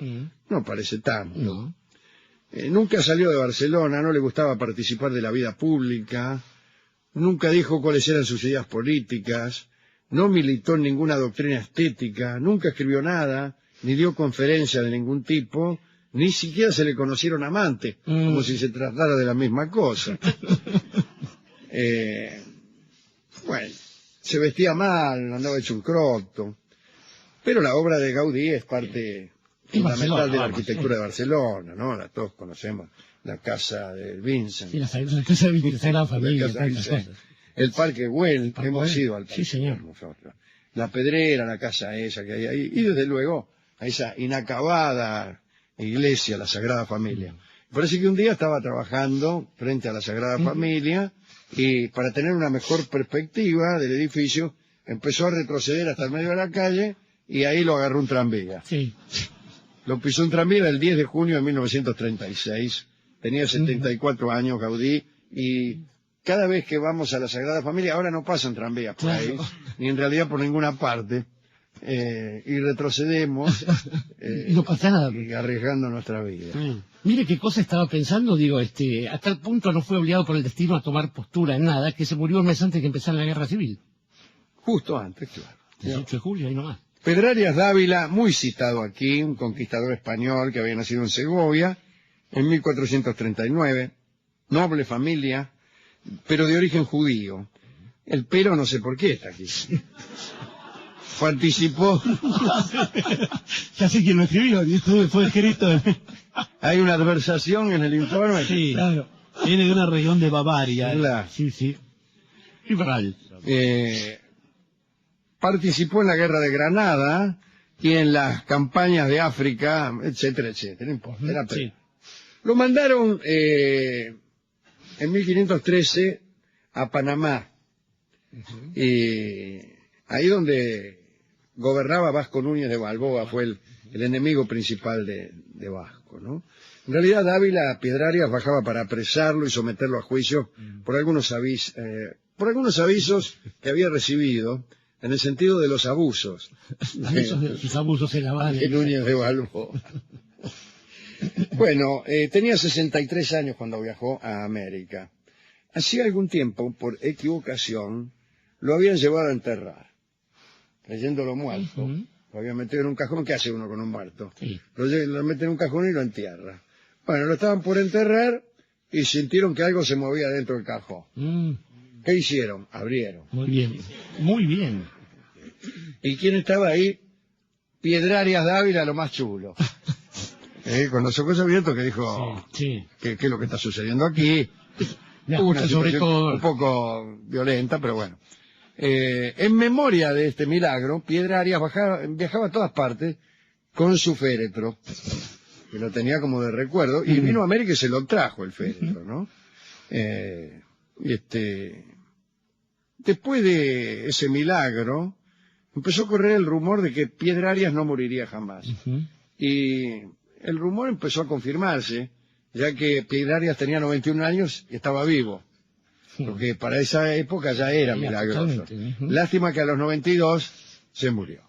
No parece tanto. No. Nunca salió de Barcelona, no le gustaba participar de la vida pública. Nunca dijo cuáles eran sus ideas políticas. No militó en ninguna doctrina estética. Nunca escribió nada, ni dio conferencias de ningún tipo. Ni siquiera se le conocieron amantes, como si se tratara de la misma cosa. Bueno, se vestía mal, andaba hecho un croto. Pero la obra de Gaudí es parte fundamental de la arquitectura de Barcelona, ¿no? Todos conocemos la casa de Vincent. Sí, la casa de la Sagrada Familia. La casa de Vincent. El Parque Güell, hemos ido al parque. Sí, señor. Nosotros. La Pedrera, la casa esa que hay ahí. Y desde luego, a esa inacabada iglesia, la Sagrada Familia. Parece que un día estaba trabajando frente a la Sagrada Familia y para tener una mejor perspectiva del edificio empezó a retroceder hasta el medio de la calle y ahí lo agarró un tranvía. Sí. Lo pisó un tranvía el 10 de junio de 1936. Tenía 74 años Gaudí y cada vez que vamos a la Sagrada Familia, ahora no pasan tranvías por ahí, ni en realidad por ninguna parte, y retrocedemos Y no pasa nada. y arriesgando nuestra vida. Mire qué cosa estaba pensando, digo, a tal punto no fue obligado por el destino a tomar postura en nada, que se murió un mes antes de que empezara la guerra civil. Justo antes, claro. 18 de julio, ahí nomás. Pedrarias Dávila, muy citado aquí, un conquistador español que había nacido en Segovia en 1439, noble familia, pero de origen judío. El pero no sé por qué está aquí. Participó. Ya sé quién lo escribió, y esto fue escrito. Hay una adversación en el informe. Sí, Claro. viene de una región de Bavaria. Claro. Sí, sí. Liberal. Participó en la guerra de Granada y en las campañas de África, etcétera, etcétera. No importa, era Sí. Lo mandaron en 1513 a Panamá. Ahí donde gobernaba Vasco Núñez de Balboa, fue el enemigo principal de Vasco, ¿no? En realidad Dávila Pedrarias bajaba para apresarlo y someterlo a juicio por algunos avisos que había recibido en el sentido de los abusos Sus abusos se la van. de Núñez de Balboa. Bueno, tenía 63 años cuando viajó a América. Hacía algún tiempo, por equivocación, lo habían llevado a enterrar, creyéndolo muerto, Lo había metido en un cajón. ¿Qué hace uno con un muerto? Sí. Lo mete en un cajón y lo entierra. Bueno, lo estaban por enterrar y sintieron que algo se movía dentro del cajón. ¿Qué hicieron? Abrieron. Muy bien, muy bien. ¿Y quién estaba ahí? Piedrarias Dávila, lo más chulo. Con los ojos abiertos, que dijo, Sí. ¿qué es lo que está sucediendo aquí? Me Hubo una gusta sobre situación todo. un poco violenta, pero bueno. En memoria de este milagro, Piedrarias viajaba a todas partes con su féretro, que lo tenía como de recuerdo, y vino a América y se lo trajo el féretro, ¿no? Después de ese milagro, empezó a correr el rumor de que Piedrarias no moriría jamás. Y el rumor empezó a confirmarse, ya que Piedrarias tenía 91 años y estaba vivo. Porque para esa época ya era milagroso. Lástima que a los 92 se murió.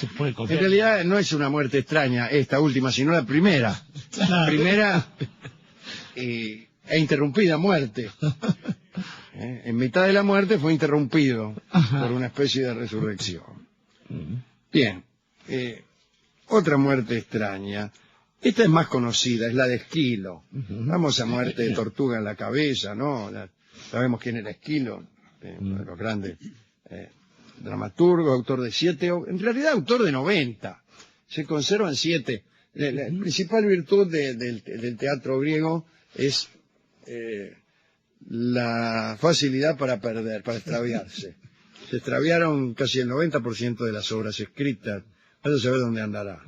Se puede En confiar. realidad no es una muerte extraña esta última, sino la primera. La primera e interrumpida muerte. En mitad de la muerte fue interrumpido por una especie de resurrección. Bien. Otra muerte extraña. Esta es más conocida, es la de Esquilo. Famosa muerte de tortuga en la cabeza, ¿no? Sabemos quién era Esquilo, uno de los grandes dramaturgos, autor de 7, en realidad autor de 90. Se conservan 7. La principal virtud del teatro griego es la facilidad para perder, para extraviarse. Se extraviaron casi el 90% de las obras escritas. Vaya a saber dónde andará.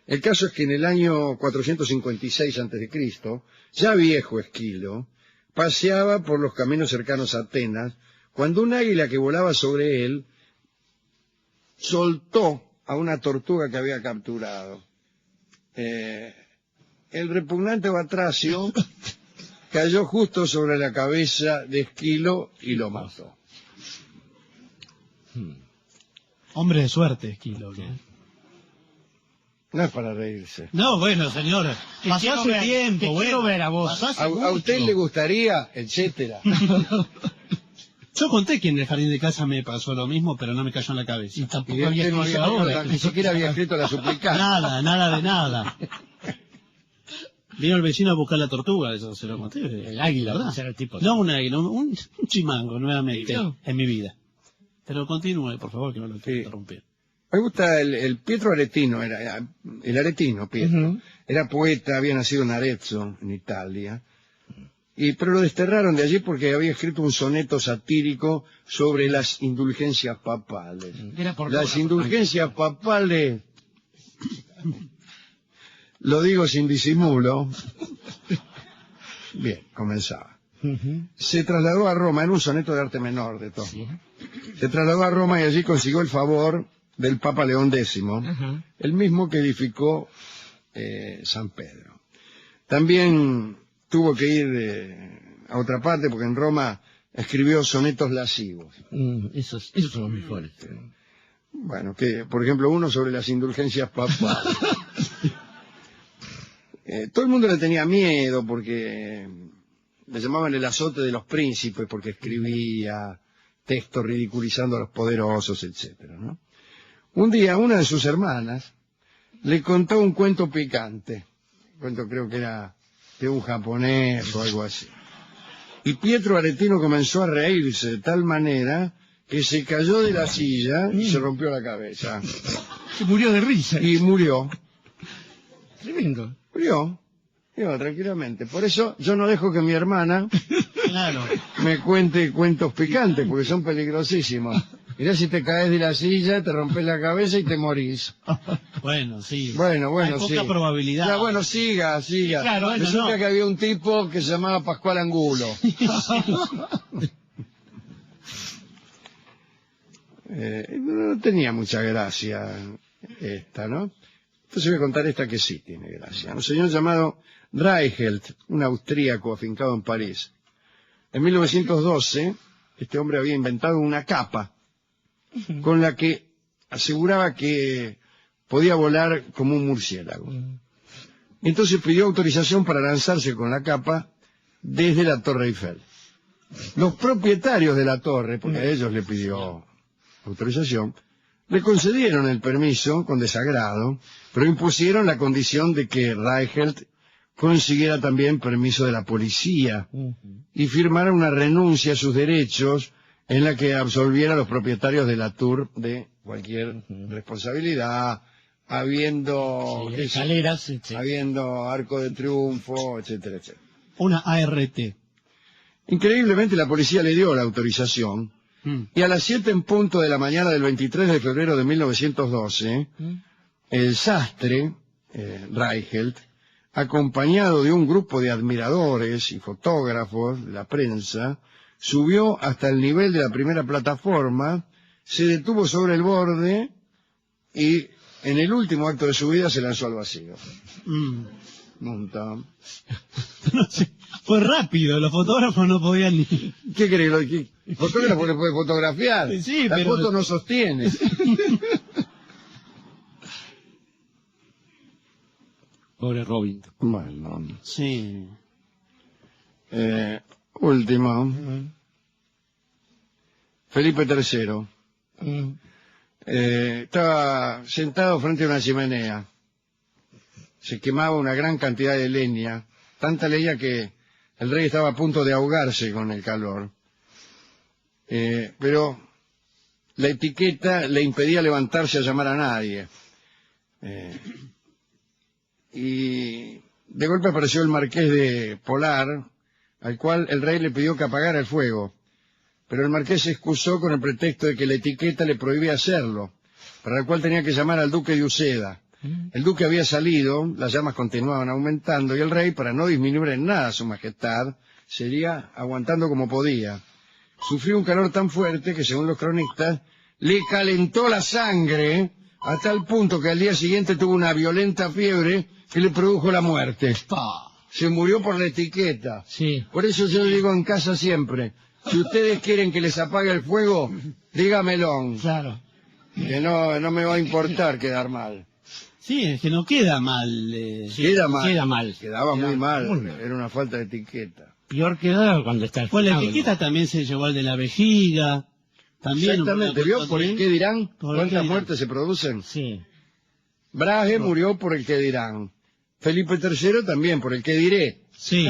El caso es que en el año 456 a.C., ya viejo Esquilo, paseaba por los caminos cercanos a Atenas, cuando un águila que volaba sobre él soltó a una tortuga que había capturado. El repugnante batracio cayó justo sobre la cabeza de Esquilo y lo mató. Hombre de suerte, Esquilo. No es para reírse. No, bueno, señora. Pasó hace tiempo, Te quiero ver a vos. Pasó hace A usted mucho. le gustaría, etcétera. Yo conté que en el jardín de casa me pasó lo mismo, pero no me cayó en la cabeza. Y tampoco Y había él no escrito había- ahora. ni siquiera había escrito la suplicante. Nada, nada de nada. Vino el vecino a buscar la tortuga, eso se lo conté. El águila, ¿verdad? ese era el tipo. No un águila, un chimango nuevamente No. en mi vida. Pero continúe, por favor, que no lo quiero interrumpir. Me gusta el Pietro Aretino, era el aretino Pietro. Era poeta, había nacido en Arezzo, en Italia. Pero lo desterraron de allí porque había escrito un soneto satírico sobre las indulgencias papales. Era por Las indulgencias papales, lo digo sin disimulo. Bien, comenzaba. Se trasladó a Roma, en un soneto de arte menor de todo. Se trasladó a Roma y allí consiguió el favor del Papa León X, el mismo que edificó San Pedro. También tuvo que ir a otra parte porque en Roma escribió sonetos lascivos. Esos son los mejores. Bueno, que por ejemplo uno sobre las indulgencias papales. Todo el mundo le tenía miedo porque le llamaban el azote de los príncipes porque escribía textos ridiculizando a los poderosos, etcétera, ¿no? Un día una de sus hermanas le contó un cuento picante. El cuento creo que era de un japonés o algo así. Y Pietro Aretino comenzó a reírse de tal manera que se cayó de la silla y se rompió la cabeza. Se murió de risa. Y murió. Tremendo. Murió tranquilamente. Por eso yo no dejo que mi hermana Claro. me cuente cuentos picantes, porque son peligrosísimos. Mirá, si te caes de la silla, te rompes la cabeza y te morís. Bueno, sí. Bueno, Hay sí. poca probabilidad. Ya, bueno, siga. Claro, eso Resulta no. que había un tipo que se llamaba Pascual Angulo. No tenía mucha gracia esta, ¿no? Entonces voy a contar esta que sí tiene gracia. Un señor llamado Reichelt, un austríaco afincado en París. En 1912, este hombre había inventado una capa con la que aseguraba que podía volar como un murciélago. Entonces pidió autorización para lanzarse con la capa desde la Torre Eiffel. Los propietarios de la torre, porque a ellos le pidió autorización, Le concedieron el permiso con desagrado, pero impusieron la condición de que Reichelt consiguiera también permiso de la policía y firmara una renuncia a sus derechos en la que absolviera a los propietarios de la Tour de cualquier responsabilidad, habiendo escaleras, habiendo Arco de Triunfo, etcétera, etcétera. Una ART. Increíblemente la policía le dio la autorización y a las 7 en punto de la mañana del 23 de febrero de 1912, el sastre, Reichelt, acompañado de un grupo de admiradores y fotógrafos de la prensa, subió hasta el nivel de la primera plataforma, se detuvo sobre el borde y en el último acto de su vida se lanzó al vacío. Monta. No sé, fue rápido, los fotógrafos no podían ni... ¿Qué crees? El fotógrafo le puede fotografiar. Sí, la pero... foto no sostiene. Pobre Robin. Bueno. Sí. Último. Felipe III. Estaba sentado frente a una chimenea. Se quemaba una gran cantidad de leña, tanta leña que el rey estaba a punto de ahogarse con el calor. Pero la etiqueta le impedía levantarse a llamar a nadie. Y de golpe apareció el marqués de Polar, al cual el rey le pidió que apagara el fuego. Pero el marqués se excusó con el pretexto de que la etiqueta le prohibía hacerlo, para el cual tenía que llamar al duque de Uceda. El duque había salido, las llamas continuaban aumentando, y el rey, para no disminuir en nada su majestad, seguía aguantando como podía. Sufrió un calor tan fuerte que, según los cronistas, le calentó la sangre a tal punto que al día siguiente tuvo una violenta fiebre que le produjo la muerte. Se murió por la etiqueta. Sí. Por eso yo digo en casa siempre, si ustedes quieren que les apague el fuego, dígamelo. Claro. Que no me va a importar quedar mal. Sí, es que no queda mal. Queda mal. Queda mal. Quedaba muy mal. muy mal. Era una falta de etiqueta. Peor queda cuando está... Pues la etiqueta también se llevó al de la vejiga. También. Exactamente. ¿Vio por el qué dirán? Por el qué ¿Cuántas dirán. muertes se producen? Sí. Brahe murió por el qué dirán. Felipe III también por el qué diré. Sí.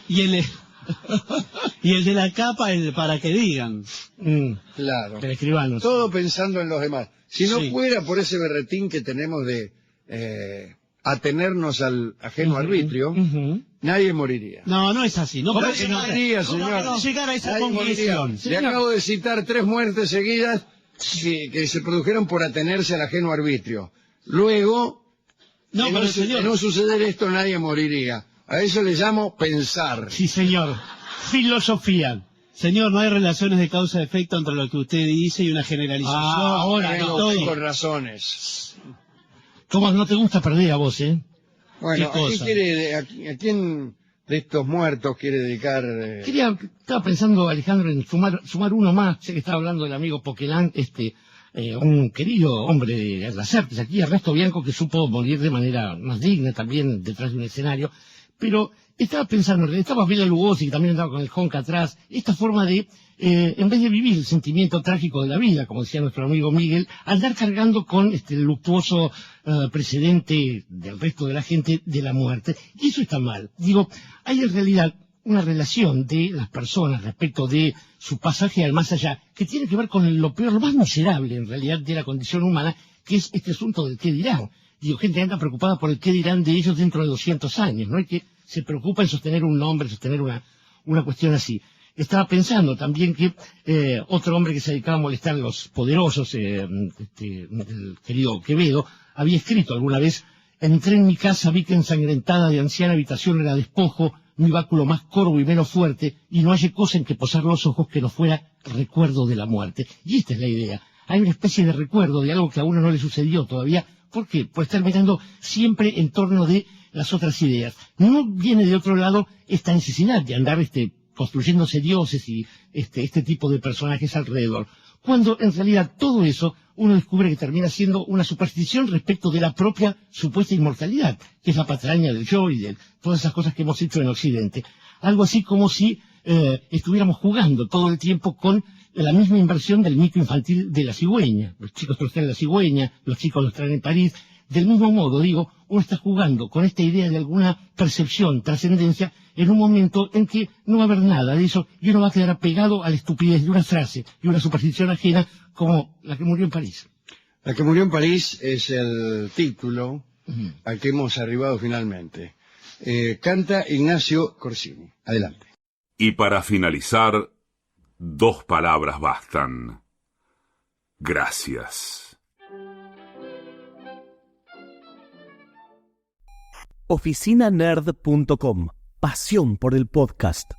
y el de la capa, el para que digan. Claro. Del escribano. Todo pensando en los demás. Si no Sí. fuera por ese berretín que tenemos de atenernos al ajeno arbitrio, nadie moriría. No, no es así. No ¿Cómo puede que no moriría, señor? llegar a esa Nadie conclusión. moriría. Le acabo de citar 3 muertes seguidas que se produjeron por atenerse al ajeno arbitrio. Luego, No, de pero no, señor. de no suceder esto, nadie moriría. A eso le llamo pensar. Sí, señor. Filosofía. Señor, no hay relaciones de causa-efecto entre lo que usted dice y una generalización. Ahora de no, todo. Con razones. Tomás, no te gusta perder a vos, ¿eh? Bueno, ¿Qué cosa? ¿a quién de estos muertos quiere dedicar? Estaba pensando, Alejandro, en sumar uno más. Sé que estaba hablando del amigo Poquelin, un querido hombre de las artes aquí, Ernesto Bianco, que supo morir de manera más digna también detrás de un escenario. Pero estaba pensando, estaba Bela Lugosi, que también andaba con el Honka atrás, esta forma de, en vez de vivir el sentimiento trágico de la vida, como decía nuestro amigo Miguel, andar cargando con el luctuoso precedente del resto de la gente de la muerte. Y eso está mal. Digo, hay en realidad una relación de las personas respecto de su pasaje al más allá, que tiene que ver con lo peor, lo más miserable en realidad de la condición humana, que es este asunto del qué dirán. Digo, gente anda preocupada por el qué dirán de ellos dentro de 200 años, ¿no? Y que se preocupa en sostener un nombre, sostener una cuestión así. Estaba pensando también que otro hombre que se dedicaba a molestar a los poderosos, el querido Quevedo, había escrito alguna vez: entré en mi casa, vi que ensangrentada de anciana habitación era despojo, mi báculo más corvo y menos fuerte, y no hallé cosa en que posar los ojos que no fuera recuerdo de la muerte. Y esta es la idea. Hay una especie de recuerdo de algo que a uno no le sucedió todavía. ¿Por qué? Por estar mirando siempre en torno de las otras ideas. No viene de otro lado esta necesidad de andar construyéndose dioses y este tipo de personajes alrededor. Cuando en realidad todo eso uno descubre que termina siendo una superstición respecto de la propia supuesta inmortalidad, que es la patraña del yo y de todas esas cosas que hemos hecho en Occidente. Algo así como si estuviéramos jugando todo el tiempo con la misma inversión del mito infantil de la cigüeña. Los chicos los traen la cigüeña, los chicos los traen en París. Del mismo modo, digo, uno está jugando con esta idea de alguna percepción, trascendencia, en un momento en que no va a haber nada de eso y uno va a quedar apegado a la estupidez de una frase y una superstición ajena como la que murió en París. La que murió en París es el título al que hemos arribado finalmente. Canta Ignacio Corsini. Adelante. Y para finalizar, 2 palabras bastan. Gracias. oficinanerd.com. Pasión por el podcast.